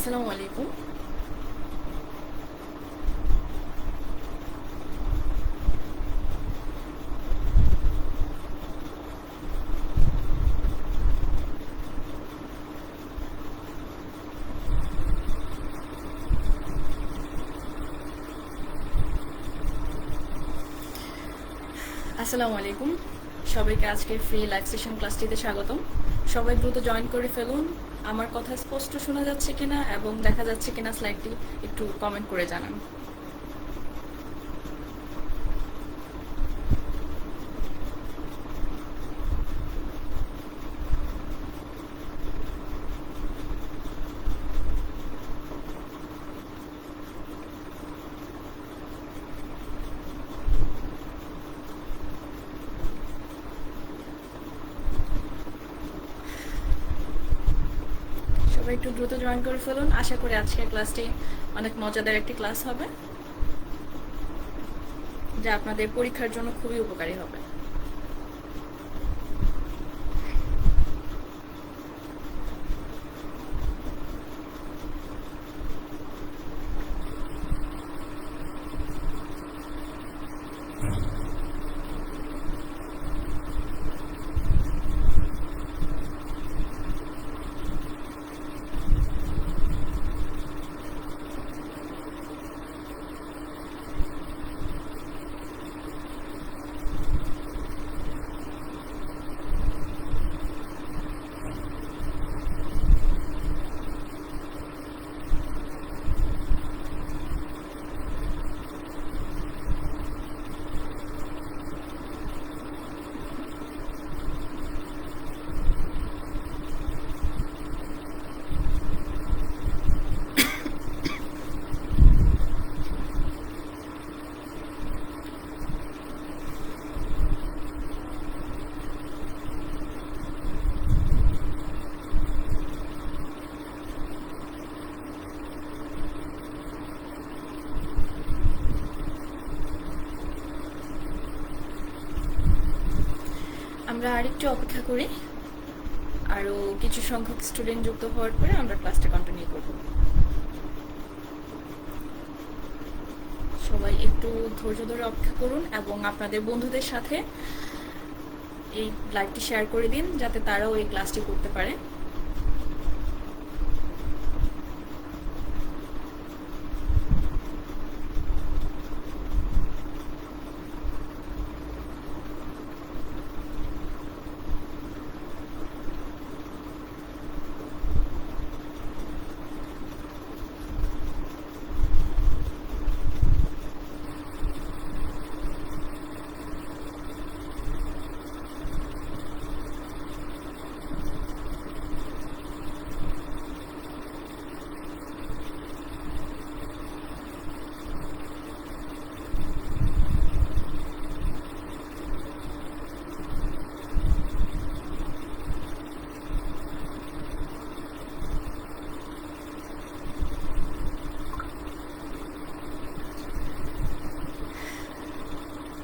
আসসালামু আলাইকুম। আসসালামু আলাইকুম, সবাইকে আজকের ফ্রি লাইভ সেশন ক্লাসটিতে স্বাগতম। সবাই দ্রুত জয়েন করে ফেলুন। আমার কথা স্পষ্ট শোনা যাচ্ছে কিনা এবং দেখা যাচ্ছে কিনা স্লাইডটি একটু কমেন্ট করে জানান। সবাই একটু দ্রুত জয়েন করে ফেলুন। আশা করি আজকের ক্লাসটি অনেক মজাদার একটি ক্লাস হবে, যা আপনাদের পরীক্ষার জন্য খুবই উপকারী হবে। আমরা আরেকটু অপেক্ষা করি, আরও কিছু সংখ্যক স্টুডেন্ট যুক্ত হওয়ার পরে আমরা ক্লাসটা কন্টিনিউ করব। সবাই একটু ধৈর্য ধরে অপেক্ষা করুন এবং আপনাদের বন্ধুদের সাথে এই লাইভটি শেয়ার করে দিন, যাতে তারাও এই ক্লাসটি করতে পারে।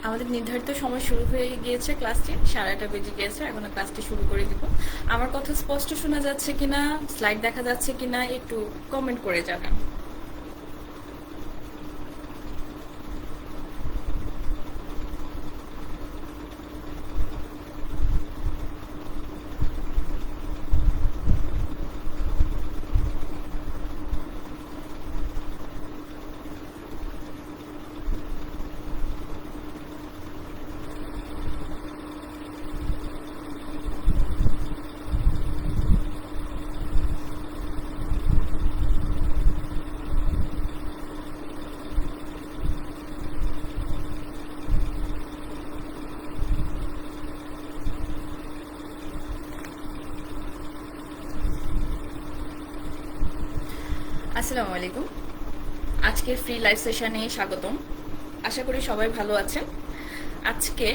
আমাদের নির্ধারিত সময় শুরু হয়ে গিয়েছে, ক্লাসটি 8:30 বেজে গিয়েছে। এখন ক্লাসটি শুরু করে দিব। আমার কথা স্পষ্ট শোনা যাচ্ছে কিনা, স্লাইড দেখা যাচ্ছে কিনা একটু কমেন্ট করে জানান। আসসালামু আলাইকুম, আজকের ফ্রি লাইভ সেশনে স্বাগতম। আশা করি সবাই ভালো আছেন। আজকে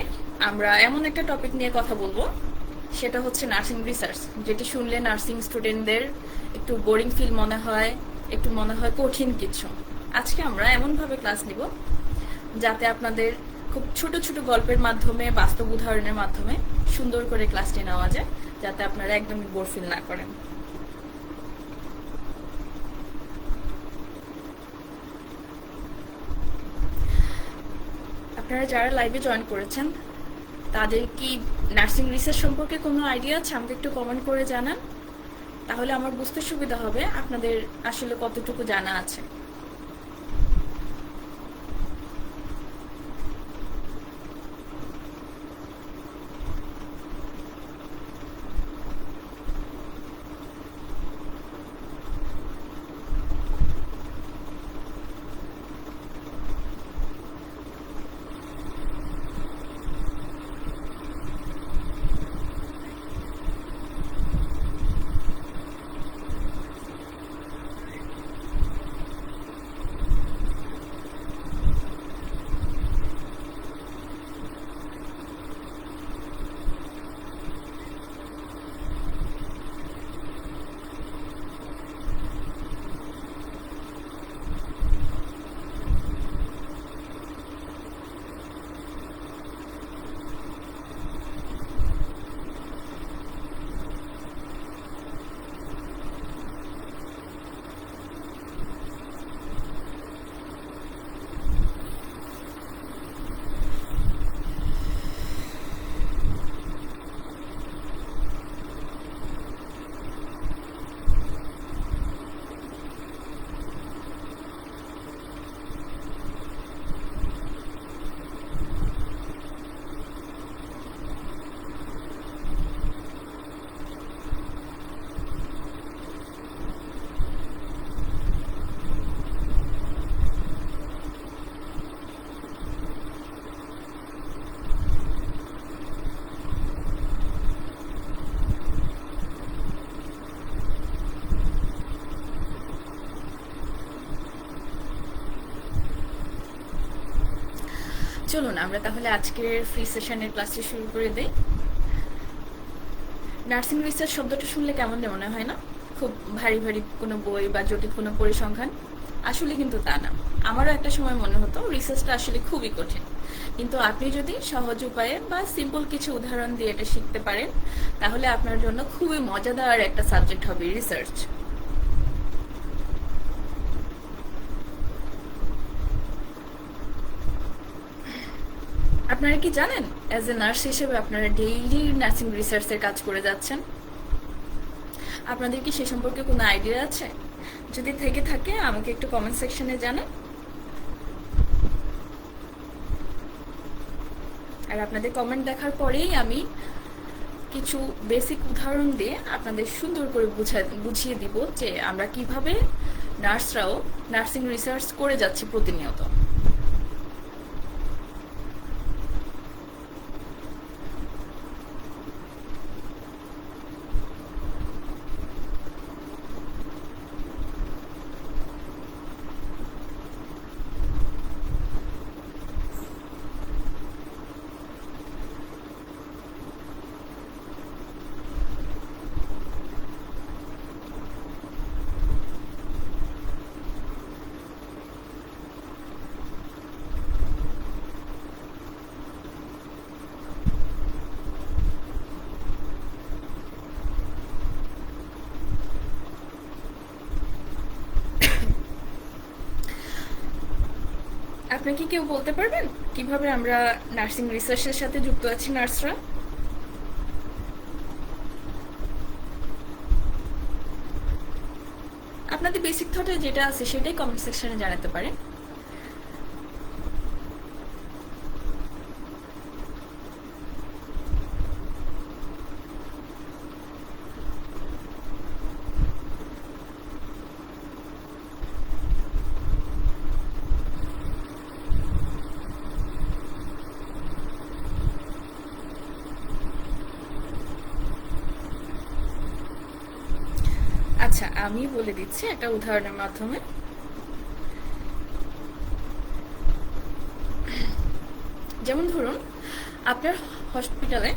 আমরা এমন একটা টপিক নিয়ে কথা বলবো, সেটা হচ্ছে নার্সিং রিসার্চ, যেটি শুনলে নার্সিং স্টুডেন্টদের একটু বোরিং ফিল মনে হয়, একটু মনে হয় কঠিন কিছু। আজকে আমরা এমনভাবে ক্লাস নিব যাতে আপনাদের খুব ছোট ছোট গল্পের মাধ্যমে, বাস্তব উদাহরণের মাধ্যমে সুন্দর করে ক্লাসটি নেওয়া যায়, যাতে আপনারা একদমই বোর ফিল না করেন। আপনারা যারা লাইভে জয়েন করেছেন তাদের কি নার্সিং রিসার্চ সম্পর্কে কোনো আইডিয়া আছে? আমাকে একটু কমেন্ট করে জানান, তাহলে আমার বুঝতে সুবিধা হবে আপনাদের আসলে কতটুকু জানা আছে। চলুন আমরা তাহলে আজকের ফ্রি সেশনের ক্লাসটি শুরু করে দেই। নার্সিং রিসার্চ শব্দটা শুনলে কেমন মনে হয় না? খুব ভারী ভারী কোনো বই বা জটিল কোনো পরিসংখ্যান। আসলে কিন্তু তা না। আমারও একটা সময় মনে হতো রিসার্চটা আসলে খুবই কঠিন, কিন্তু আপনি যদি সহজ উপায়ে বা সিম্পল কিছু উদাহরণ দিয়ে এটা শিখতে পারেন, তাহলে আপনার জন্য খুবই মজাদার একটা সাবজেক্ট হবে রিসার্চ। আপনারা কি জানেন অ্যাজ এ নার্স হিসেবে আপনারা ডেইলি নার্সিং রিসার্চের কাজ করে যাচ্ছেন? আপনাদের কি সে সম্পর্কে কোনো আইডিয়া আছে? যদি থেকে থাকে আমাকে একটু কমেন্ট সেকশনে জানান। আর আপনাদের কমেন্ট দেখার পরেই আমি কিছু বেসিক উদাহরণ দিয়ে আপনাদের সুন্দর করে বুঝিয়ে দিব যে আমরা কিভাবে নার্সরাও নার্সিং রিসার্চ করে যাচ্ছি প্রতিনিয়ত। আপনি কি কেউ বলতে পারবেন কিভাবে আমরা নার্সিং রিসার্চের সাথে যুক্ত আছি নার্সরা? আপনাদের বেসিক থটে যেটা আছে সেটাই কমেন্ট সেকশনে জানাতে পারেন। আচ্ছা, আমি বলে দিচ্ছি একটা উদাহরণের মাধ্যমে। যেমন ধরুন আপনার হসপিটালে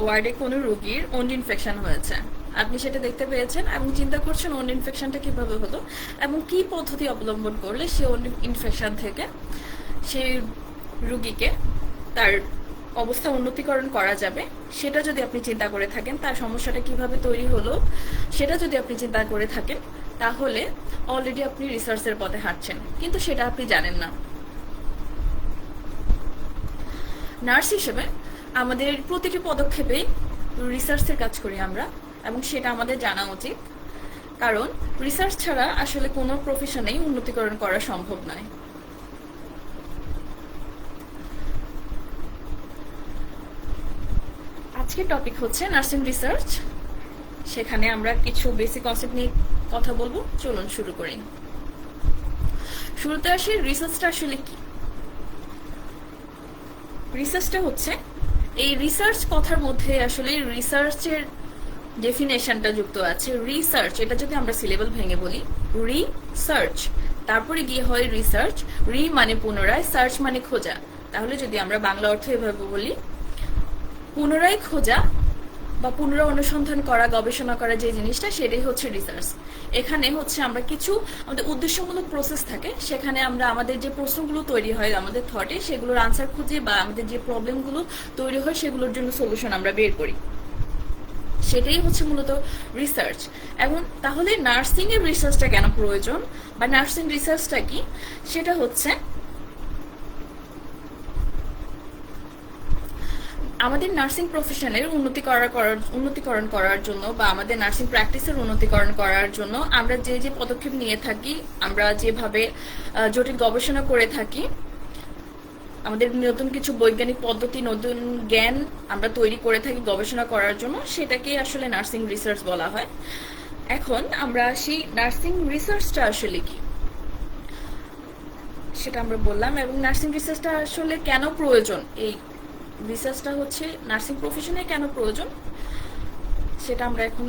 ওয়ার্ডে কোনো রোগীর ওন্ড ইনফেকশন হয়েছে, আপনি সেটা দেখতে পেয়েছেন এবং চিন্তা করছেন ওন্ড ইনফেকশনটা কিভাবে হলো এবং কি পদ্ধতি অবলম্বন করলে সেই ওন্ড ইনফেকশন থেকে সেই রোগীকে তার অবস্থা উন্নতিকরণ করা যাবে, সেটা যদি আপনি চিন্তা করে থাকেন, তার সমস্যাটা কিভাবে তৈরি হলো সেটা যদি আপনি চিন্তা করে থাকেন, তাহলে অলরেডি আপনি রিসার্চের পথে হাঁটছেন, কিন্তু সেটা আপনি জানেন না। নার্স হিসেবে আমাদের প্রতিটি পদক্ষেপেই রিসার্চের কাজ করি আমরা, এবং সেটা আমাদের জানা উচিত, কারণ রিসার্চ ছাড়া আসলে কোনো প্রফেশনেই উন্নতিকরণ করা সম্ভব নয়। আজকের টপিক হচ্ছে নার্সিং রিসার্চ। সেখানে আমরা কিছু বেসিক কনসেপ্ট নিয়ে কথা বলবো। চলুন শুরু করি। শুরুতে আসি, রিসার্চটা আসলে কি? রিসার্চটা হচ্ছে, এই রিসার্চ কথার মধ্যে আসলে রিসার্চের ডেফিনেশনটা যুক্ত আছে। রিসার্চ, এটা যদি আমরা সিলেবল ভেঙে বলি, রিসার্চ, তারপরে গিয়ে হয় রিসার্চ। রি মানে পুনরায়, সার্চ মানে খোঁজা। তাহলে যদি আমরা বাংলা অর্থ এভাবে বলি, পুনরায় খোঁজা বা পুনরায় অনুসন্ধান করা, গবেষণা করা যে জিনিসটা, সেটাই হচ্ছে রিসার্চ। এখানে হচ্ছে আমরা কিছু আমাদের উদ্দেশ্যমূলক প্রসেস থাকে, সেখানে আমরা আমাদের যে প্রশ্নগুলো তৈরি হয় আমাদের থটে, সেগুলোর আনসার খুঁজে বা আমাদের যে প্রবলেমগুলো তৈরি হয় সেগুলোর জন্য সলিউশন আমরা বের করি। সেটাই হচ্ছে মূলত রিসার্চ। এবং তাহলে নার্সিং এর রিসার্চটা কেন প্রয়োজন বা নার্সিং রিসার্চটা কি, সেটা হচ্ছে আমাদের নার্সিং প্রফেশনের উন্নতিকরণ করার জন্য বা আমাদের নার্সিং প্র্যাকটিসের উন্নতিকরণ করার জন্য আমরা যে যে পদক্ষেপ নিয়ে থাকি, আমরা যেভাবে জটিল গবেষণা করে থাকি, আমাদের নতুন কিছু বৈজ্ঞানিক পদ্ধতি, নতুন জ্ঞান আমরা তৈরি করে থাকি গবেষণা করার জন্য, সেটাকে আসলে নার্সিং রিসার্চ বলা হয়। এখন আমরা আসি, নার্সিং রিসার্চটা আসলে কি সেটা আমরা বললাম, এবং নার্সিং রিসার্চটা আসলে কেন প্রয়োজন, এই রিসার্চটা হচ্ছে নার্সিং প্রফেশনে কেন প্রয়োজন, সেটা আমরা এখন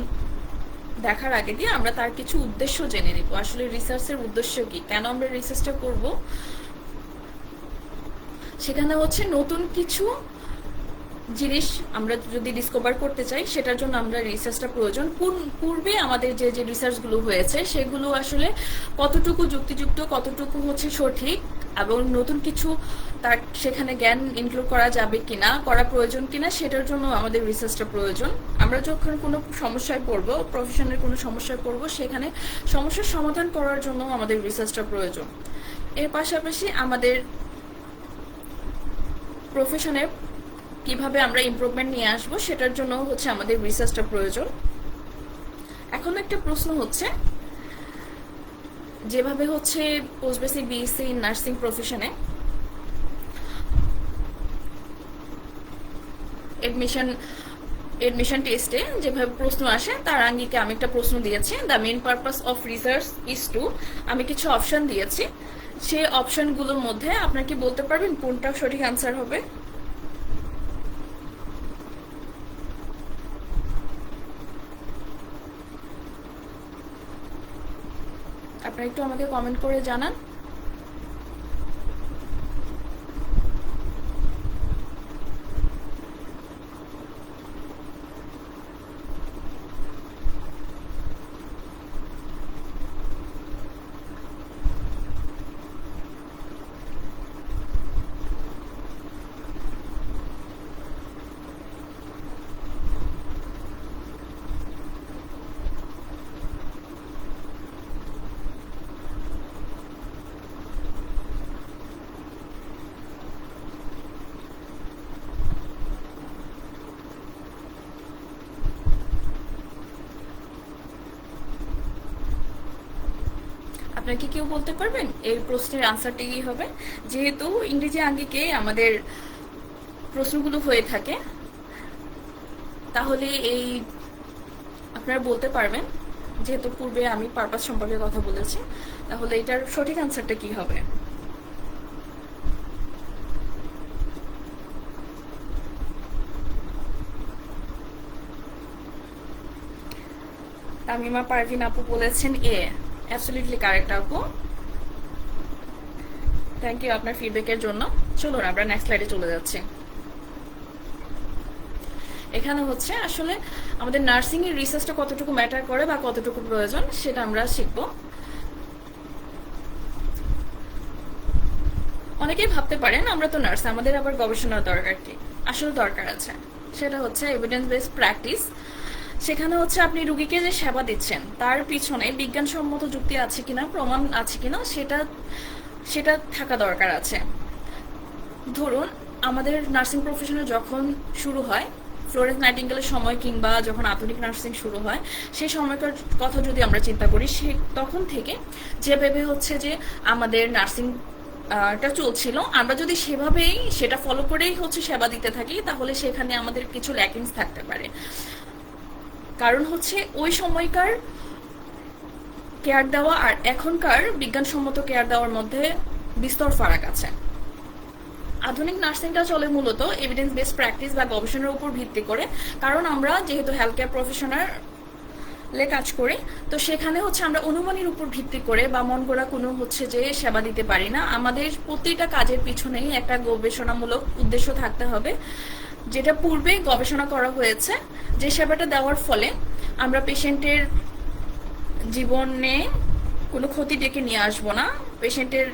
দেখার আগে দিয়ে আমরা তার কিছু উদ্দেশ্য জেনে নিব। আসলে রিসার্চের উদ্দেশ্য কি, কেন আমরা রিসার্চটা করব। সেখানে হচ্ছে নতুন কিছু জিনিস আমরা যদি ডিসকভার করতে চাই, সেটার জন্য আমরা রিসার্চটা প্রয়োজন। পূর্বে আমাদের যে যে রিসার্চগুলো হয়েছে সেগুলো আসলে কতটুকু যুক্তিযুক্ত, কতটুকু হচ্ছে সঠিক, এবং নতুন কিছু তার সেখানে জ্ঞান ইনক্লুড করা যাবে কিনা, করা প্রয়োজন কিনা, সেটার জন্য আমাদের রিসার্চটা প্রয়োজন। আমরা যখন কোনো সমস্যায় পড়বো, প্রফেশনের কোনো সমস্যায় পড়বো, সেখানে সমস্যার সমাধান করার জন্য আমাদের রিসার্চটা প্রয়োজন। এর পাশাপাশি আমাদের প্রফেশনে কিভাবে আমরা ইমপ্রুভমেন্ট নিয়ে আসবো, সেটার জন্য হচ্ছে আমাদের রিসার্চটা প্রয়োজন। এখন একটা প্রশ্ন হচ্ছে, যেভাবে হচ্ছে পোস্ট বেসিক বিএসসি নার্সিং প্রফেশনে এডমিশন টেস্টে যেভাবে প্রশ্ন আসে, তার আঙ্গিকে আমি একটা প্রশ্ন দিয়েছি, the main purpose of research is to, আমি কিছু অপশন দিয়েছি। সেই অপশনগুলোর মধ্যে আপনার কি বলতে পারবেন কোনটা সঠিক আনসার হবে? আপনারা একটু আমাকে কমেন্ট করে জানান। আপনার কি কেউ বলতে পারবেন এই প্রশ্নের আনসারটা কি হবে? যেহেতু ইংরেজি আঙ্গিকে আমাদের প্রশ্নগুলো হয়ে থাকে, তাহলে এই আপনারা বলতে পারবেন, যেহেতু পূর্বে আমি পারপাস সম্পর্কে কথা বলেছি, তাহলে এটার সঠিক আনসারটা কি হবে? তামিমা পারভিন আপু বলেছেন এ। অ্যাবসলিউটলি কারেক্ট আপু, থ্যাংক ইউ আপনার ফিডব্যাকের জন্য। চলুন আমরা নেক্সট স্লাইডে চলে যাচ্ছি। এখানে হচ্ছে আসলে আমাদের নার্সিং এর রিসার্চটা কতটুকু ম্যাটার করে বা কতটুকু প্রয়োজন, সেটা আমরা শিখব। অনেকেই ভাবতে পারেন আমরা তো নার্স, আমাদের আবার গবেষণার দরকার কি? আসলে দরকার আছে। সেটা হচ্ছে এভিডেন্স বেসড প্র্যাকটিস। সেখানে হচ্ছে আপনি রুগীকে যে সেবা দিচ্ছেন, তার পিছনে বিজ্ঞানসম্মত যুক্তি আছে কিনা, প্রমাণ আছে কিনা, সেটা থাকা দরকার আছে। ধরুন আমাদের নার্সিং প্রফেশনে যখন শুরু হয়, ফ্লোরেন্স নাইটিঙ্গেলের সময় কিংবা যখন আধুনিক নার্সিং শুরু হয়, সেই সময়কার কথা যদি আমরা চিন্তা করি, সে তখন থেকে যেভাবে হচ্ছে যে আমাদের নার্সিং টা চলছিল, আমরা যদি সেভাবেই সেটা ফলো করেই হচ্ছে সেবা দিতে থাকি, তাহলে সেখানে আমাদের কিছু ল্যাকিংস থাকতে পারে। কারণ হচ্ছে ওই সময়কার কেয়ার দেওয়া আর এখনকার বিজ্ঞানসম্মত কেয়ার দেওয়ার মধ্যে বিস্তর ফারাক আছে। আধুনিক নার্সিংটা চলে মূলত এভিডেন্স বেসড প্র্যাকটিস বা গবেষণার উপর ভিত্তি করে। কারণ আমরা যেহেতু হেলথ কেয়ার প্রফেশনালে কাজ করি, তো সেখানে হচ্ছে আমরা অনুমানের উপর ভিত্তি করে বা মন গড়া কোনো হচ্ছে যে সেবা দিতে পারি না। আমাদের প্রতিটা কাজের পিছনেই একটা গবেষণামূলক উদ্দেশ্য থাকতে হবে, যেটা পূর্বে গবেষণা করা হয়েছে, যে সেবাটা দেওয়ার ফলে আমরা পেশেন্টের জীবনে কোনো ক্ষতি ডেকে নিয়ে আসবো না, পেশেন্টের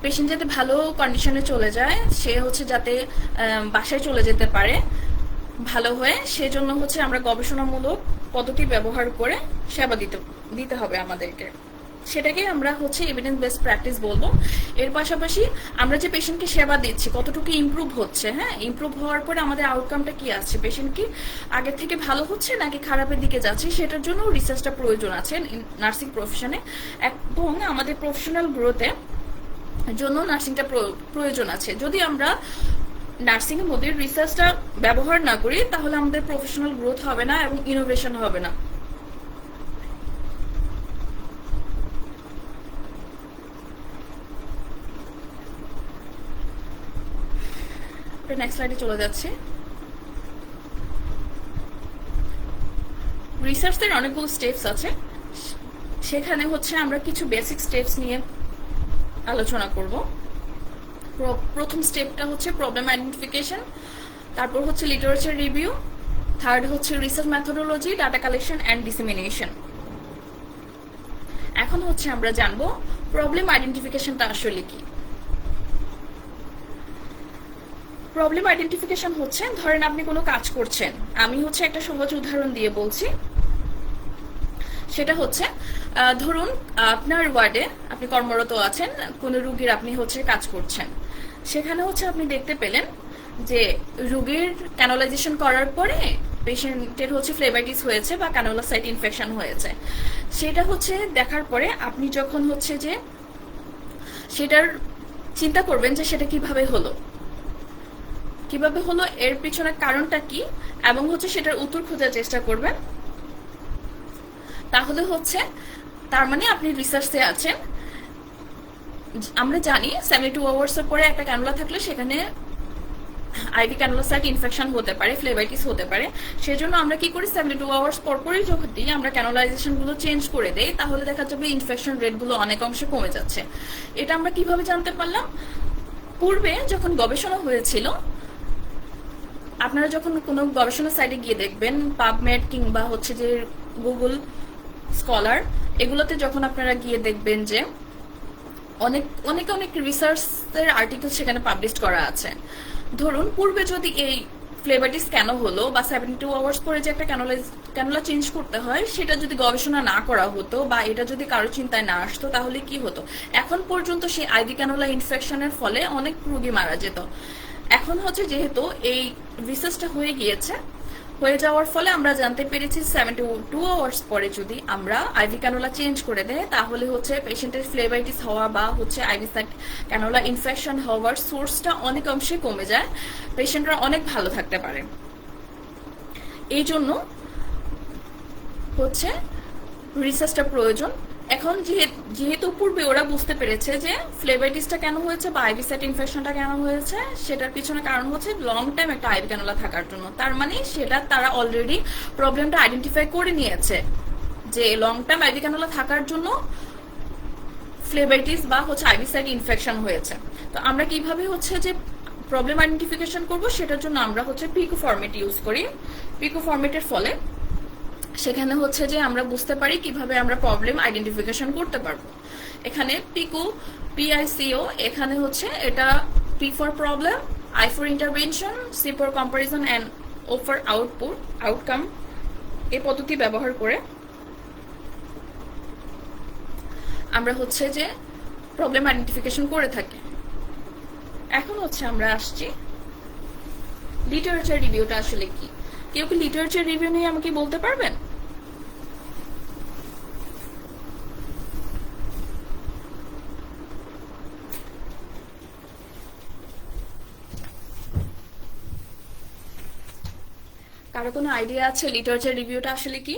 পেশেন্ট যাতে ভালো কন্ডিশনে চলে যায়, সে হচ্ছে যাতে বাসায় চলে যেতে পারে ভালো হয়ে, সেজন্য হচ্ছে আমরা গবেষণামূলক পদ্ধতি ব্যবহার করে সেবা দিতে হবে আমাদেরকে। সেটাকে আমরা হচ্ছে এভিডেন্স বেসড প্র্যাকটিস বলবো। এর পাশাপাশি আমরা যে পেশেন্টকে সেবা দিচ্ছি কতটুকু ইমপ্রুভ হচ্ছে, হ্যাঁ, ইমপ্রুভ হওয়ার পরে আমাদের আউটকামটা কি আসছে, পেশেন্ট কি আগের থেকে ভালো হচ্ছে নাকি খারাপের দিকে যাচ্ছে, সেটার জন্য রিসার্চটা প্রয়োজন আছে নার্সিং প্রফেশনে। এবং আমাদের প্রফেশনাল গ্রোথে জন্য নার্সিংটা প্রয়োজন আছে। যদি আমরা নার্সিং এর মধ্যে রিসার্চটা ব্যবহার না করি, তাহলে আমাদের প্রফেশনাল গ্রোথ হবে না এবং ইনোভেশন হবে না। নেক্সট স্লাইডে চলে যাচ্ছে। রিসার্চের অনেকগুলো স্টেপস আছে, সেখানে হচ্ছে আমরা কিছু বেসিক স্টেপস নিয়ে আলোচনা করব। প্রথম স্টেপটা হচ্ছে প্রবলেম আইডেন্টিফিকেশন, তারপর হচ্ছে লিটারেচার রিভিউ, থার্ড হচ্ছে research methodology, data collection and dissemination. এখন হচ্ছে আমরা জানবো প্রবলেম আইডেন্টিফিকেশনটা আসলে কি। প্রবলেম আইডেন্টিফিকেশন হচ্ছে, ধরেন আপনি কোনো কাজ করছেন, আমি হচ্ছে একটা সহজ উদাহরণ দিয়ে বলছি। সেটা হচ্ছে ধরুন আপনার ওয়ার্ডে আপনি কর্মরত আছেন, কোনো রুগীর আপনি হচ্ছে কাজ করছেন, সেখানে হচ্ছে আপনি দেখতে পেলেন যে রুগীর ক্যানোলাইজেশন করার পরে পেশেন্টের হচ্ছে ফ্লেবাইটিস হয়েছে বা ক্যানোলা সাইট ইনফেকশন হয়েছে। সেটা হচ্ছে দেখার পরে আপনি যখন হচ্ছে যে সেটার চিন্তা করবেন যে সেটা কিভাবে হলো, এর পিছনে কারণটা কি, এবং হচ্ছে সেটার উত্তর খোঁজার চেষ্টা করবেন। তাহলে হচ্ছে তার মানে আপনি রিসার্চে আছেন। আমরা জানি 72 আওয়ার্সের পরে একটা ক্যানুলা থাকলে সেখানে আইভি ক্যানুলা সাইট ইনফেকশন হতে পারে, ফ্লেবাইটিস হতে পারে। সেজন্য আমরা কি করি, 72 আওয়ার্স পরপরই যখন আমরা ক্যানুলাইজেশন গুলো চেঞ্জ করে দেই, তাহলে দেখা যাবে ইনফেকশন রেট গুলো অনেক অংশে কমে যাচ্ছে। এটা আমরা কিভাবে জানতে পারলাম? পূর্বে যখন গবেষণা হয়েছিল, আপনারা যখন কোনো গবেষণা সাইটে গিয়ে দেখবেন, পাবমেড কিংবা হচ্ছে যে গুগল স্কলার, এগুলোতে যখন আপনারা গিয়ে দেখবেন যে অনেক অনেক অনেক রিসার্চের আর্টিকেল সেখানে পাবলিশ করা আছে। ধরুন পূর্বে যদি এই ফ্লেবাইটিস কেন হলো বা 72 আওয়ার্স পরে যে একটা ক্যানুলা চেঞ্জ করতে হয়, সেটা যদি গবেষণা না করা হতো বা এটা যদি কারো চিন্তায় না আসতো, তাহলে কি হতো? এখন পর্যন্ত সেই আইভি ক্যানুলা ইনফেকশনের ফলে অনেক রোগী মারা যেত। এখন হচ্ছে যেহেতু এই রিসার্চটা হয়ে যাওয়ার ফলে আমরা জানতে পেরেছি 72 আওয়ার্স পরে যদি আমরা আইভি ক্যানুলা চেঞ্জ করে দেয়, তাহলে হচ্ছে পেশেন্টের ফ্লেবাইটিস হওয়া বা হচ্ছে আইভি ক্যানুলা ইনফেকশন হওয়ার সোর্সটা অনেক অংশে কমে যায়, পেশেন্টরা অনেক ভালো থাকতে পারে। এই জন্য হচ্ছে রিসার্চটা প্রয়োজন। এখন যেহেতু পূর্বে ওরা বুঝতে পেরেছে যে ফ্লেবাইটিসটা কেন হয়েছে বা আইভি সাইট ইনফেকশনটা কেন হয়েছে, সেটার পিছনে কারণ হচ্ছে লং টাইম একটা আইভি ক্যানুলা থাকার জন্য। তার মানে সেটা তারা অলরেডি প্রবলেমটা আইডেন্টিফাই করে নিয়েছে যে লং টাইম আইভি ক্যানুলা থাকার জন্য ফ্লেবাইটিস বা হচ্ছে আইভি সাইট ইনফেকশন হয়েছে। তো আমরা কিভাবে হচ্ছে যে প্রবলেম আইডেন্টিফিকেশন করব, সেটার জন্য আমরা হচ্ছে পিকো ফরম্যাট ইউজ করি। পিকো ফরম্যাটের ফলে সেখানে হচ্ছে যে আমরা বুঝতে পারি কিভাবে আমরা প্রবলেম আইডেন্টিফিকেশন করতে পারবো। এখানে পিকো PICO, এখানে হচ্ছে এটা P for problem, I for intervention, C for comparison and O for outcome, এই পদ্ধতি ব্যবহার করে আমরা হচ্ছে যে প্রবলেম আইডেন্টিফিকেশন করে থাকি। এখন হচ্ছে আমরা আসছি লিটারেচার রিভিউটা আসলে কি। কেউ কি লিটারেচার রিভিউ নিয়ে আমাকে বলতে পারবেন? কারো কোনো আইডিয়া আছে লিটারেচার রিভিউটা আসলে কি?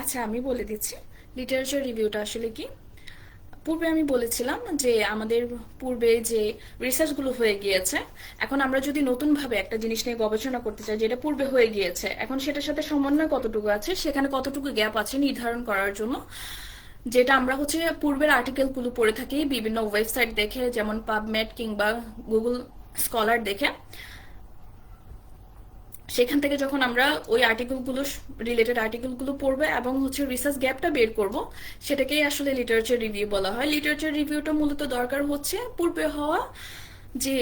আচ্ছা, আমি বলে দিচ্ছি লিটারেচার রিভিউটা আসলে কি। পূর্বে আমি বলেছিলাম যে আমাদের পূর্বে যে রিসার্চগুলো হয়ে গিয়েছে, এখন আমরা যদি নতুনভাবে একটা জিনিস নিয়ে গবেষণা করতে চাই যেটা পূর্বে হয়ে গিয়েছে, এখন সেটার সাথে সমন্বয় কতটুকু আছে, সেখানে কতটুকু গ্যাপ আছে নির্ধারণ করার জন্য, যেটা আমরা হচ্ছে পূর্বের আর্টিকেলগুলো পড়ে থাকি বিভিন্ন ওয়েবসাইট দেখে, যেমন পাবমেড কিংবা গুগল স্কলার দেখে। সেখান থেকে যখন আমরা ওই আর্টিকেলগুলো, রিলেটেড আর্টিকেলগুলো পড়বো এবং হচ্ছে রিসার্চ গ্যাপটা বের করব, সেটাকেই আসলে লিটারেচার রিভিউ বলা হয়। লিটারেচার রিভিউটা মূলত দরকার হচ্ছে পূর্বে হওয়া যে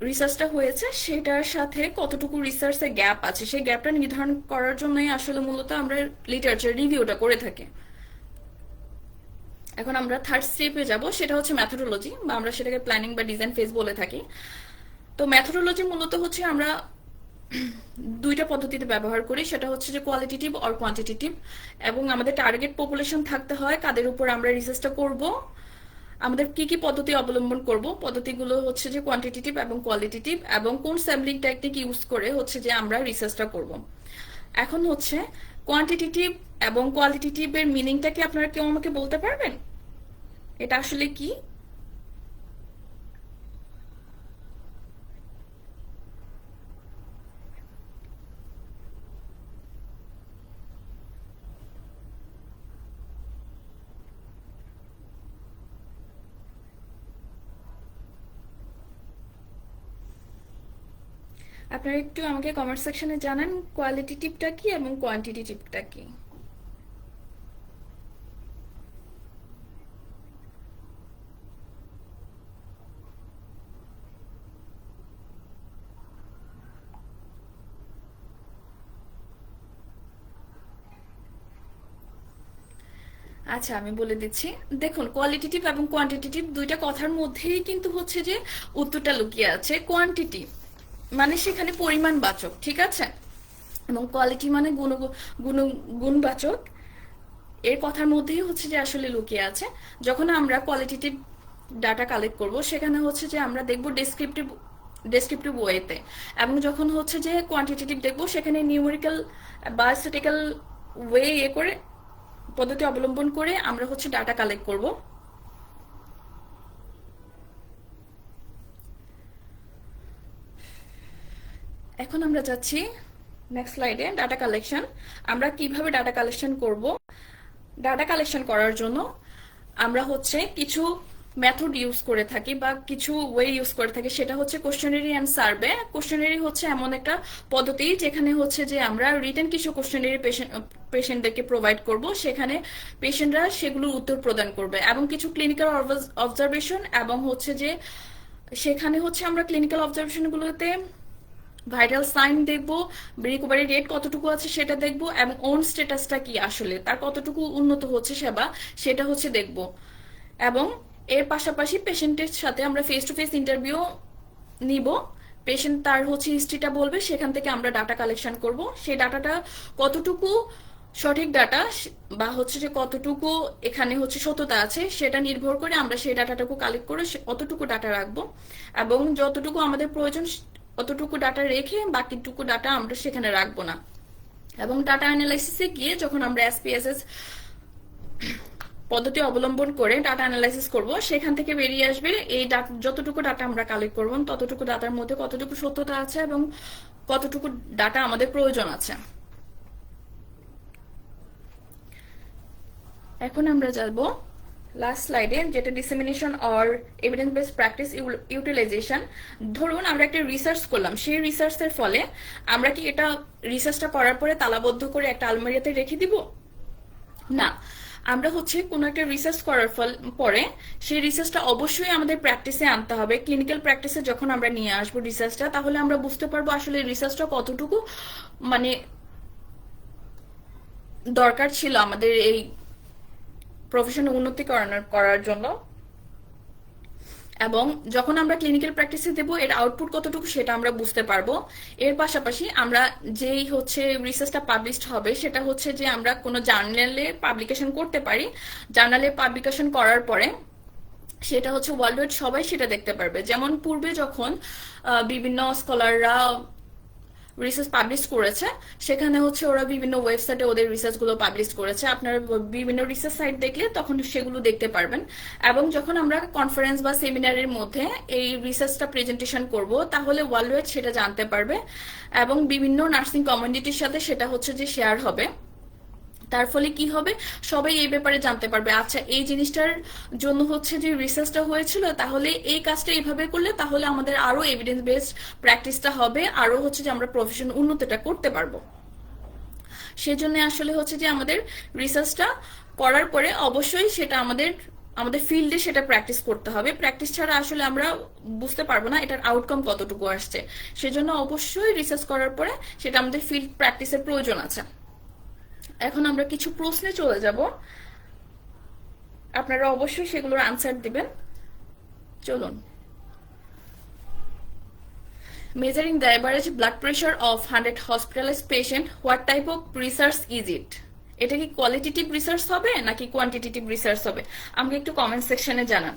রিসার্চটা হয়েছে সেটার সাথে কতটুকু রিসার্চের গ্যাপ আছে, সেই গ্যাপটা নির্ধারণ করার জন্যই আসলে মূলত আমরা লিটারেচার রিভিউটা করে থাকি। এখন আমরা থার্ড স্টেপে যাব, সেটা হচ্ছে ম্যাথোডোলজি, বা আমরা সেটাকে প্ল্যানিং বা ডিজাইন ফেজ বলে থাকি। তো ম্যাথোডোলজি মূলত হচ্ছে আমরা দুইটা পদ্ধতিতে ব্যবহার করি, সেটা হচ্ছে যে কোয়ালিটেটিভ আর কোয়ান্টিটেটিভ। এবং আমাদের টার্গেট পপুলেশন থাকতে হয় কাদের উপর আমরা রিসার্চটা করব, আমাদের কি কি পদ্ধতি অবলম্বন করব। পদ্ধতিগুলো হচ্ছে যে কোয়ান্টিটেটিভ এবং কোয়ালিটেটিভ, এবং কোন স্যাম্পলিং টেকনিক ইউজ করে হচ্ছে যে আমরা রিসার্চটা করব। এখন হচ্ছে কোয়ান্টিটেটিভ এবং কোয়ালিটেটিভ এর মিনিংটা কি আপনারা কেউ আমাকে বলতে পারবেন? এটা আসলে কি? আপনারা একটু আমাকে কমেন্ট সেকশনে জানান কোয়ালিটেটিভটা কি এবং কোয়ান্টিটেটিভটা কি। আচ্ছা, আমি বলে দিচ্ছি। দেখুন, কোয়ালিটেটিভ এবং কোয়ান্টিটেটিভ দুইটা কথার মধ্যেই কিন্তু হচ্ছে যে উত্তরটা লুকিয়ে আছে। কোয়ান্টিটি মানে সেখানে পরিমাণবাচক, ঠিক আছে, এবং কোয়ালিটি মানে গুণ গুণবাচক। এর কথার মধ্যেই হচ্ছে যে আসলে লুকিয়ে আছে। যখন আমরা কোয়ালিটেটিভ ডাটা কালেক্ট করব, সেখানে হচ্ছে যে আমরা দেখব ডেসক্রিপটিভ ডেসক্রিপটিভ ওয়েতে, এবং যখন হচ্ছে যে কোয়ান্টিটেটিভ দেখব, সেখানে নিউমেরিক্যাল বা স্ট্যাটিক্যাল ওয়ে করে পদ্ধতি অবলম্বন করে আমরা হচ্ছে ডাটা কালেক্ট করব। এখন আমরা যাচ্ছি নেক্সট স্লাইডে, ডাটা কালেকশন। আমরা কিভাবে ডাটা কালেকশন করব? ডাটা কালেকশন করার জন্য আমরা হচ্ছে কিছু মেথড ইউজ করে থাকি বা কিছু ওয়ে ইউজ করে থাকি, সেটা হচ্ছে কোশ্চেনারি অ্যান্ড সার্ভে। কোশ্চেনারি হচ্ছে এমন একটা পদ্ধতি যেখানে হচ্ছে যে আমরা রিটেন কিছু কোশ্চেনারি পেশেন্টদেরকে প্রোভাইড করব, সেখানে পেশেন্টরা সেগুলোর উত্তর প্রদান করবে, এবং কিছু ক্লিনিক্যাল অবজারভেশন, এবং হচ্ছে যে সেখানে হচ্ছে আমরা ক্লিনিক্যাল অবজারভেশনগুলোতে ভাইটাল সাইন দেখবো, রিকভারি রেট কতটুকু আছে সেটা দেখবো, এবং ওন স্ট্যাটাসটা কি, আসলে তার কতটুকু উন্নত হচ্ছে সেবা, সেটা হচ্ছে দেখবো। এবং এর পাশাপাশি পেশেন্টের সাথে আমরা ফেস টু ফেস ইন্টারভিউ নিব। পেশেন্ট তার হচ্ছে হিস্ট্রিটা বলবে, সেখান থেকে আমরা ডাটা কালেকশন করব। সেই ডাটাটা কতটুকু সঠিক ডাটা বা হচ্ছে যে কতটুকু এখানে হচ্ছে সত্যতা আছে, সেটা নির্ভর করে আমরা সেই ডাটাটাকে কালেক্ট করে অতটুকু ডাটা রাখবো, এবং যতটুকু আমাদের প্রয়োজন অতটুকু ডাটা রেখে বাকিটুকু ডাটা আমরা সেখানে রাখবো না। এবং ডাটা অ্যানালাইসিসে গিয়ে যখন আমরা এসপিএসএস পদ্ধতি অবলম্বন করে ডাটা অ্যানালাইসিস করব, সেখান থেকে বেরিয়ে আসবে এই যতটুকু ডাটা আমরা কালেক্ট করব ততটুকু ডাটার মধ্যে কতটুকু সত্যতা আছে এবং কতটুকু ডাটা আমাদের প্রয়োজন আছে। এখন আমরা যাব লাস্ট স্লাইডে যেটা dissemination or evidence based practice utilisation, ধরুন আমরা একটা রিসার্চ করলাম, সেই রিসার্চের ফলে আমরা কি এটা রিসার্চটা করার পরে তালাবদ্ধ করে একটা আলমারিতে রেখে দিব? না, আমরা হচ্ছে কোনো একটা রিসার্চ করার পরে সেই রিসার্চটা অবশ্যই আমাদের প্র্যাকটিসে আনতে হবে। ক্লিনিক্যাল প্র্যাকটিসে যখন আমরা নিয়ে আসবো রিসার্চটা, তাহলে আমরা বুঝতে পারবো আসলে রিসার্চটা কতটুকু মানে দরকার ছিল আমাদের এই প্রফেশনে উন্নতি করার জন্য। এবং যখন আমরা ক্লিনিক্যাল প্র্যাকটিসে দেবো এর আউটপুট কতটুকু সেটা আমরা বুঝতে পারবো। এর পাশাপাশি আমরা যেই হচ্ছে রিসার্চটা পাবলিশড হবে সেটা হচ্ছে যে আমরা কোনো জার্নালে পাবলিকেশন করতে পারি। জার্নালে পাবলিকেশন করার পরে সেটা হচ্ছে ওয়ার্ল্ড ওয়াইড সবাই সেটা দেখতে পারবে। যেমন পূর্বে যখন বিভিন্ন স্কলাররা রিসার্চ পাবলিশ করেছে, সেখানে হচ্ছে ওরা বিভিন্ন ওয়েবসাইটে ওদের রিসার্চ গুলো পাবলিশ করেছে, আপনারা বিভিন্ন রিসার্চ সাইট দেখলে তখন সেগুলো দেখতে পারবেন। এবং যখন আমরা কনফারেন্স বা সেমিনারের মধ্যে এই রিসার্চটা প্রেজেন্টেশন করব, তাহলে ওয়ার্ল্ড ওয়াইড সেটা জানতে পারবে এবং বিভিন্ন নার্সিং কমিউনিটির সাথে সেটা হচ্ছে যে শেয়ার হবে। তার ফলে কি হবে, সবাই এই ব্যাপারে জানতে পারবে, আচ্ছা এই জিনিসটার জন্য হচ্ছে যে রিসার্চটা হয়েছিল, তাহলে এই কাজটা এইভাবে করলে তাহলে আমাদের আরো এভিডেন্স বেসড প্র্যাকটিসটা হবে, আরো হচ্ছে যে আমরা প্রফেশন উন্নতিটা করতে পারবো। সেজন্য আসলে হচ্ছে যে আমাদের রিসার্চটা করার পরে অবশ্যই সেটা আমাদের ফিল্ডে সেটা প্র্যাকটিস করতে হবে। প্র্যাকটিস ছাড়া আসলে আমরা বুঝতে পারবো না এটার আউটকাম কতটুকু আসছে। সেজন্য অবশ্যই রিসার্চ করার পরে সেটা আমাদের ফিল্ড প্র্যাকটিসের প্রয়োজন আছে। এখন আমরা কিছু প্রশ্নে চলে যাব, আপনারা অবশ্যই সেগুলোর আনসার দিবেন। চলুন। Measuring the average blood pressure of 100 hospitalized patient, what type of research is it? এটা কি কোয়ালিটেটিভ রিসার্চ হবে নাকি কোয়ান্টিটেটিভ রিসার্চ হবে? আমাকে একটু কমেন্ট সেকশনে জানান।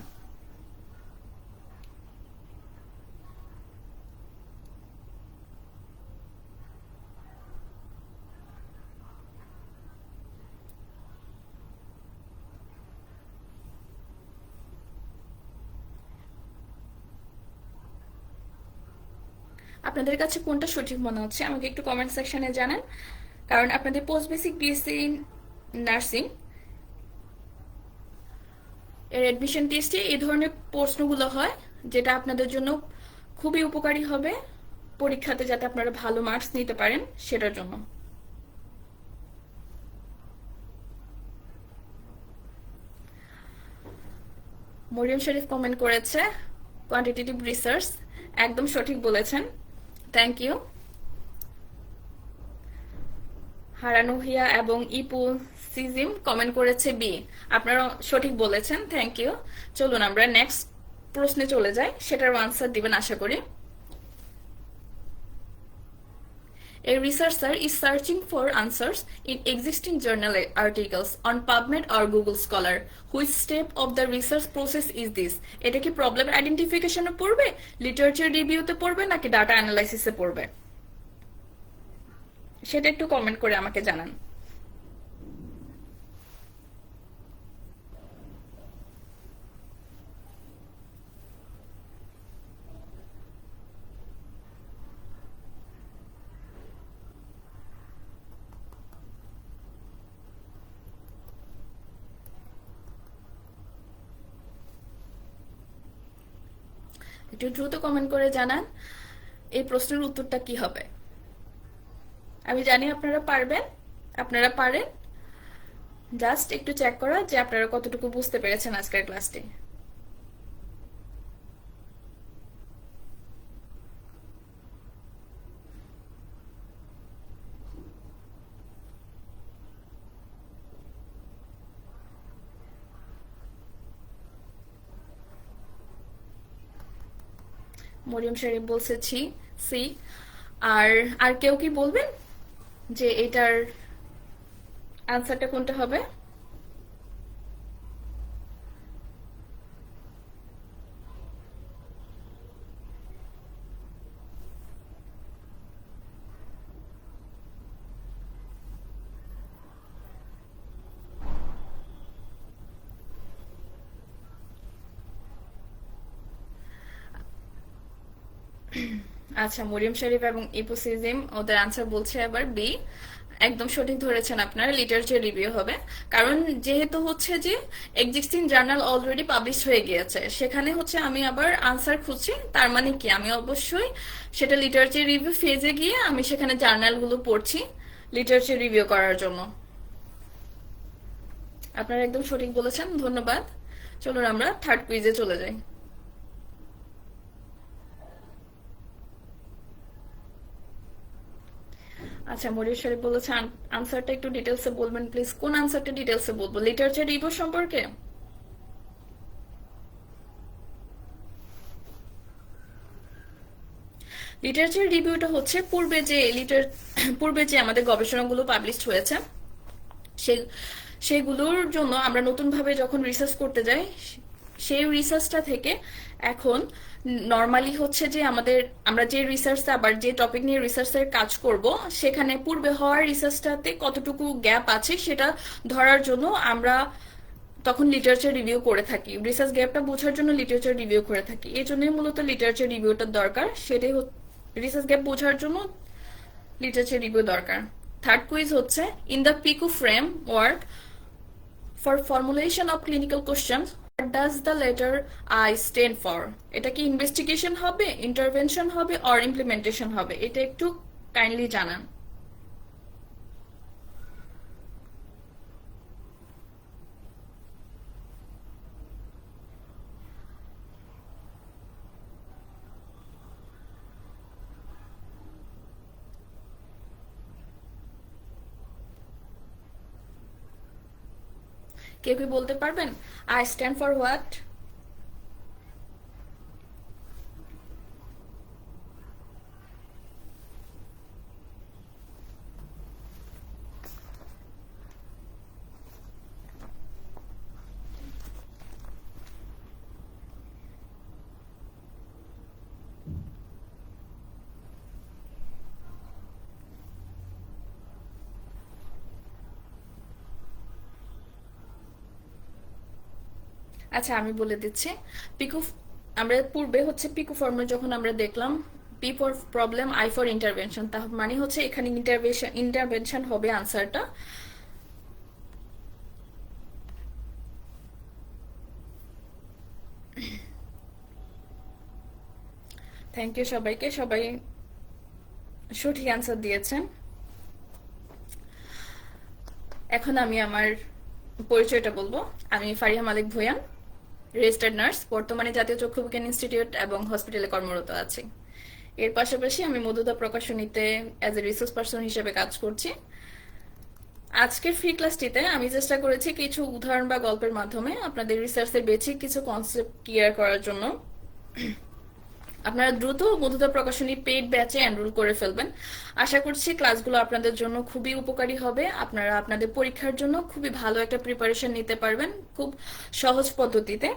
আপনাদের কাছে কোনটা সঠিক মনে হচ্ছে আমাকে একটু কমেন্ট সেকশনে জানান, কারণ আপনাদের পোস্ট বেসিক বিএসসি নার্সিং এর অ্যাডমিশন টেস্টে এই ধরনের প্রশ্নগুলো হয়, যেটা আপনাদের জন্য খুবই উপকারী হবে পরীক্ষাতে, যাতে আপনারা ভালো মার্কস নিতে পারেন সেটার জন্য। মরিয়ম শরীফ কমেন্ট করেছে কোয়ান্টিটেটিভ রিসার্চ, একদম সঠিক বলেছেন, থ্যাংক ইউ। হারানুহিয়া এবং ইপু সিজিম কমেন্ট করেছে বি, আপনারা সঠিক বলেছেন, থ্যাংক ইউ। চলুন আমরা নেক্সট প্রশ্নে চলে যাই, সেটার আনসার দিবেন আশা করি। A researcher is searching for answers in existing journal articles on PubMed or Google Scholar. Which step of the research process is this? এটা কি প্রবলেম আইডেন্টিফিকেশনে পড়বে, লিটারেচার রিভিউতে পড়বে নাকি ডাটা অ্যানালাইসিসে পড়বে? সেটা একটু কমেন্ট করে আমাকে জানান। একটু দ্রুত কমেন্ট করে জানান এই প্রশ্নের উত্তরটা কি হবে। আমি জানি আপনারা পারবেন, আপনারা পারেন, জাস্ট একটু চেক করা যে আপনারা কতটুকু বুঝতে পেরেছেন আজকের ক্লাসটি। মরিয়ম শরীফ বলছে সি। আর আর কেউ কি বলবেন যে এটার আনসারটা কোনটা হবে? আচ্ছা, মরিয়ম শরীফ এবং ইপোসিজিম ওদের আনসার বলছে আবার বি। একদম সঠিক ধরেছেন আপনারা, লিটারেচার রিভিউ হবে। কারণ যেহেতু হচ্ছে যে এক্সিস্টিং জার্নাল অলরেডি পাবলিশ হয়ে গিয়েছে, সেখানে হচ্ছে আমি আবার আনসার খুঁজছি, তার মানে কি আমি অবশ্যই সেটা লিটারেচার রিভিউ ফেজে গিয়ে আমি সেখানে জার্নালগুলো পড়ছি লিটারেচার রিভিউ করার জন্য। আপনারা একদম সঠিক বলেছেন, ধন্যবাদ। চলুন আমরা থার্ড কুইজে চলে যাই। আচ্ছা, মরিয়ম শরীফ বলেছে আনসারটা একটু ডিটেলসে বলবেন প্লিজ। কোন আনসারটা ডিটেলসে বলবো, লিটারেচার রিভিউ সম্পর্কে? লিটারেচার রিভিউটা হচ্ছে পূর্বে যে আমাদের গবেষণাগুলো পাবলিশ হয়েছে সে সেগুলোর জন্য আমরা নতুনভাবে যখন রিসার্চ করতে যাই, সেই রিসার্চটা থেকে এখন নর্মালি হচ্ছে যে আমরা যে রিসার্চে আবার যে টপিক নিয়ে রিসার্চের কাজ করব, সেখানে পূর্বে হওয়ার রিসার্চটাতে কতটুকু গ্যাপ আছে সেটা ধরার জন্য আমরা তখন লিটারেচার রিভিউ করে থাকি। রিসার্চ গ্যাপটা বোঝার জন্য লিটারেচার রিভিউ করে থাকি, এই জন্যই মূলত লিটারেচার রিভিউটার দরকার। সেটাই রিসার্চ গ্যাপ বোঝার জন্য লিটারেচার রিভিউ দরকার। থার্ড কুইজ হচ্ছে, in the Piku frame work for formulation of clinical question what does the letter I stand for? এটা কি ইনভেস্টিগেশন হবে, ইন্টারভেনশন হবে, অর ইমপ্লিমেন্টেশন হবে? এটা একটু কাইন্ডলি জানান। কেউ কি বলতে পারবেন আই স্ট্যান্ড ফর হোয়াট? আচ্ছা, আমি বলে দিচ্ছি। পিকু আমরা পূর্বে হচ্ছে পিকু ফর্মে যখন আমরা দেখলাম P for problem, I for intervention, তার মানে হচ্ছে এখানে ইন্টারভেনশন হবে আনসারটা। থ্যাংক ইউ সবাইকে, সবাই সঠিক আনসার দিয়েছেন। এখন আমি আমার পরিচয়টা বলবো। আমি ফারিহা মালিক ভুঁইয়া, রেজিস্টার্ড নার্স, বর্তমানে জাতীয় চক্ষু বিজ্ঞান ইনস্টিটিউট এবং হসপিটালে কর্মরত আছি। এর পাশাপাশি আমি মধুদা প্রকাশনীতে অ্যাজ এ রিসোর্স পার্সন হিসেবে কাজ করছি। আজকের ফ্রি ক্লাসটিতে আমি চেষ্টা করেছি কিছু উদাহরণ বা গল্পের মাধ্যমে আপনাদের রিসার্চের বেসিক কিছু কনসেপ্ট ক্লিয়ার করার জন্য। আপনারা দ্রুত মধুদা প্রকাশনী পেইড ব্যাচে এনরোল করে ফেলবেন। আশা করছি ক্লাসগুলো আপনাদের জন্য খুবই উপকারী হবে। আপনারা আপনাদের পরীক্ষার জন্য খুবই ভালো একটা প্রিপারেশন নিতে পারবেন খুব সহজ পদ্ধতিতে।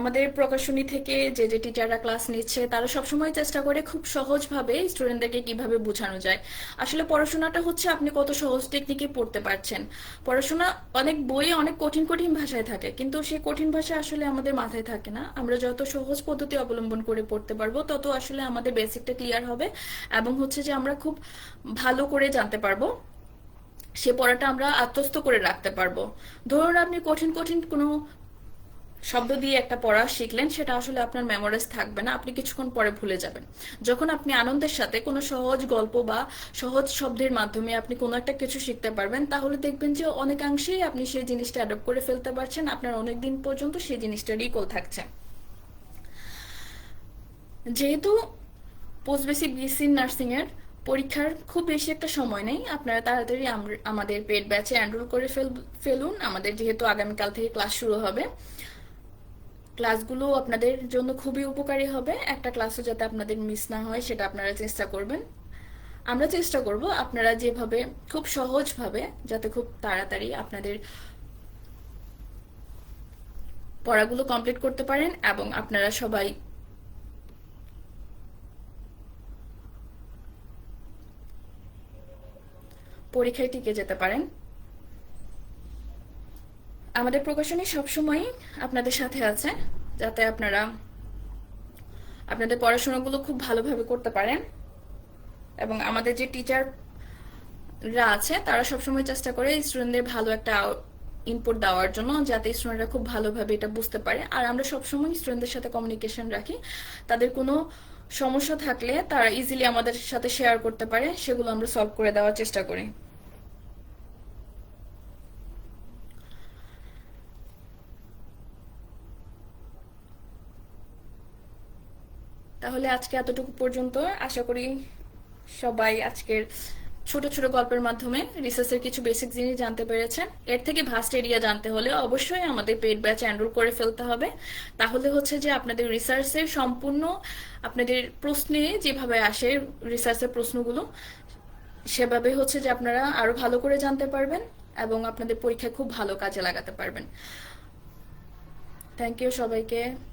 আমাদের প্রকাশনী থেকে যে যে টিচাররা ক্লাস নিচ্ছে তারা সবসময় চেষ্টা করে খুব সহজভাবে স্টুডেন্টদেরকে কিভাবে বোঝানো যায়। আসলে পড়াশোনাটা হচ্ছে আপনি কত সহজ টেকনিকে পড়তে পারছেন। পড়াশোনা অনেক বইয়ে অনেক কঠিন কঠিন ভাষায় থাকে, কিন্তু সেই কঠিন ভাষা আসলে আমাদের মাথায় থাকে না। আমরা যত সহজ পদ্ধতি অবলম্বন করে পড়তে পারবো তত আসলে আমাদের বেসিকটা ক্লিয়ার হবে, এবং হচ্ছে যে আমরা খুব ভালো করে জানতে পারবো, সে পড়াটা আমরা আত্মস্থ করে রাখতে পারবো। ধরুন আপনি কঠিন কঠিন কোনো শব্দ দিয়ে একটা পড়া শিখলেন, সেটা আসলে আপনার মেমোরাইজ থাকবে না, আপনি কিছুক্ষণ পরে ভুলে যাবেন। যখন আপনি আনন্দের সাথে কোনো সহজ গল্প বা সহজ শব্দের মাধ্যমে আপনি কোনো একটা কিছু শিখতে পারবেন, তাহলে দেখবেন যে অনেকাংশেই আপনি সেই জিনিসটা অ্যাডপ্ট করে ফেলতে পারছেন, আপনার অনেক দিন পর্যন্ত সেই জিনিসটা রিকল থাকছে। যেহেতু পোস্ট বেসিক বিএসসি নার্সিং এর পরীক্ষার খুব বেশি একটা সময় নেই, আপনারা তাড়াতাড়ি আমাদের পেড ব্যাচে এনরোল করে ফেলুন। আমাদের যেহেতু আগামীকাল থেকে ক্লাস শুরু হবে, ক্লাসগুলো আপনাদের জন্য খুবই উপকারী হবে। একটা ক্লাসও যাতে আপনাদের মিস না হয় সেটা আপনারা চেষ্টা করবেন। আমরা চেষ্টা করব আপনারা যেভাবে খুব সহজভাবে যাতে খুব তাড়াতাড়ি আপনাদের পড়াগুলো কমপ্লিট করতে পারেন এবং আপনারা সবাই পরীক্ষায় টিকে যেতে পারেন। আমাদের প্রকাশনী সবসময় আপনাদের সাথে আছে, যাতে আপনারা আপনাদের পড়াশোনাগুলো খুব ভালোভাবে করতে পারেন। এবং আমাদের যে টিচাররা আছে তারা সবসময় চেষ্টা করে স্টুডেন্টদের ভালো একটা ইনপুট দেওয়ার জন্য, যাতে স্টুডেন্টরা খুব ভালোভাবে এটা বুঝতে পারে। আর আমরা সবসময় স্টুডেন্টদের সাথে কমিউনিকেশন রাখি, তাদের কোনো সমস্যা থাকলে তারা ইজিলি আমাদের সাথে শেয়ার করতে পারে, সেগুলো আমরা সলভ করে দেওয়ার চেষ্টা করি। তাহলে আজকে এতটুকু পর্যন্ত। আশা করি সবাই আজকের ছোট ছোট গল্পের মাধ্যমে রিসার্চের কিছু বেসিক জিনিস জানতে পেরেছেন। এর থেকে ভাস্ট এরিয়া জানতে হলে অবশ্যই আমাদের পেইড ব্যাচ এনরোল করে ফেলতে হবে। তাহলে হচ্ছে যে আপনাদের রিসার্চের সম্পূর্ণ আপনাদের প্রশ্নে যেভাবে আসে রিসার্চের প্রশ্নগুলো, সেভাবে হচ্ছে যে আপনারা আরো ভালো করে জানতে পারবেন এবং আপনাদের পরীক্ষায় খুব ভালো কাজে লাগাতে পারবেন। থ্যাংক ইউ সবাইকে।